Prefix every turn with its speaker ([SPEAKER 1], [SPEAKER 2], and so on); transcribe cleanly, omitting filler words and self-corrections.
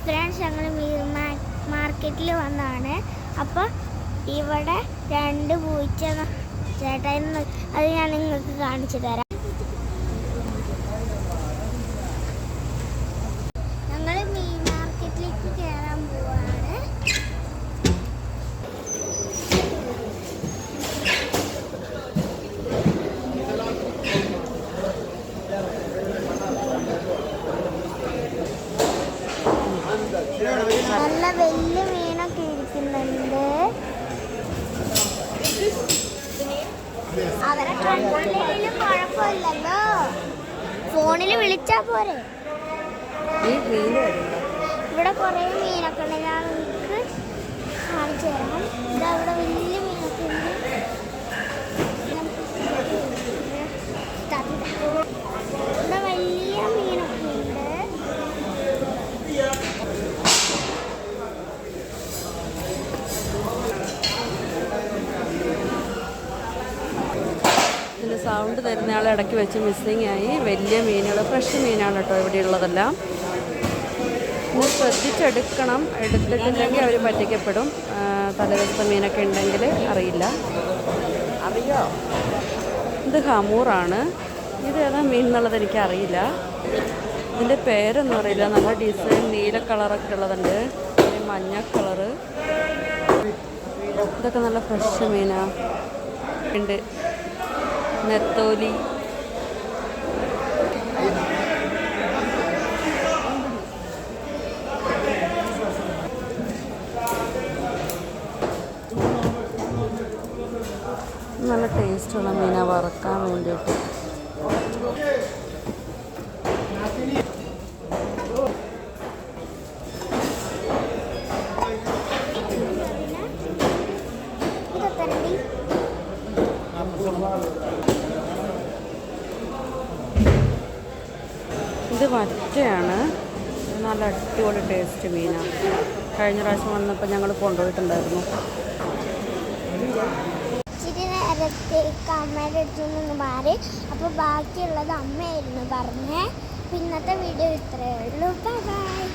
[SPEAKER 1] Friends, ഞങ്ങൾ മാർക്കറ്റിൽ വന്നതാണ്. അപ്പോൾ ഇവിടെ 2 പൂച്ച ചേട്ടായിരുന്നു, അത് ഞാൻ നിങ്ങൾക്ക് കാണിച്ചു തരാം. ഞങ്ങൾ മീൻ മാർക്കറ്റിലേക്ക് കയറാൻ പോവാണ്. നല്ല വലിയ മീനൊക്കെ ഇരിക്കുന്നുണ്ട്. അവരെ കണ്ടില്ലെങ്കിലും കുഴപ്പമില്ലല്ലോ, ഫോണിൽ വിളിച്ചാ പോരെ. ഇവിടെ കുറേ മീനൊക്കെ ഉണ്ട്, ഞാൻ നിങ്ങൾക്ക് കാണിച്ചു തരാം. ഇതവിടെ വലിയ മീനൊക്കെ ഉണ്ട്. ഇവിടെ വലിയ മീനൊക്കെ ഉണ്ട്.
[SPEAKER 2] ഇതിൻ്റെ സൗണ്ട് തരുന്നയാളെ ഇടയ്ക്ക് വെച്ച് മിസ്സിങ് ആയി. വലിയ മീനുകൾ, ഫ്രഷ് മീനാണ് കേട്ടോ ഇവിടെയുള്ളതെല്ലാം. ഇത് ശ്രദ്ധിച്ചെടുക്കണം, എടുത്തിട്ടില്ലെങ്കിൽ അവർ പറ്റിക്കപ്പെടും. തലേദിവസത്തെ മീനൊക്കെ ഉണ്ടെങ്കിൽ അറിയില്ല. അറിയോ? ഇത് ഹമൂറാണ്. ഇത് ഏതാ മീൻ എന്നുള്ളത് എനിക്കറിയില്ല. ഇതിൻ്റെ പേരൊന്നും അറിയില്ല. നല്ല ഡിസൈൻ, നീല കളറൊക്കെ ഉള്ളതുണ്ട്, മഞ്ഞ കളറ്. ഇതൊക്കെ നല്ല ഫ്രഷ് മീനാണ് ഉണ്ട്. നെത്തോലി, നല്ല ടേസ്റ്റുള്ള മീനാണ് വറക്കാൻ വേണ്ടിയിട്ട്. ഇത് വറ്റയാണ്. നല്ല അടിപൊളി ടേസ്റ്റ് മീനാണ്. കഴിഞ്ഞ പ്രാവശ്യം വന്നപ്പോൾ ഞങ്ങൾ കൊണ്ടുപോയിട്ടുണ്ടായിരുന്നു.
[SPEAKER 1] ഇച്ചിരി നേരത്തേക്ക് അമ്മയുടെ അടുത്തു നിന്ന് മാറി. അപ്പോൾ ബാക്കിയുള്ളത് അമ്മയായിരുന്നു പറഞ്ഞേ. ഇന്നത്തെ വീഡിയോ ഇത്രയേ ഉള്ളൂ. Bye bye.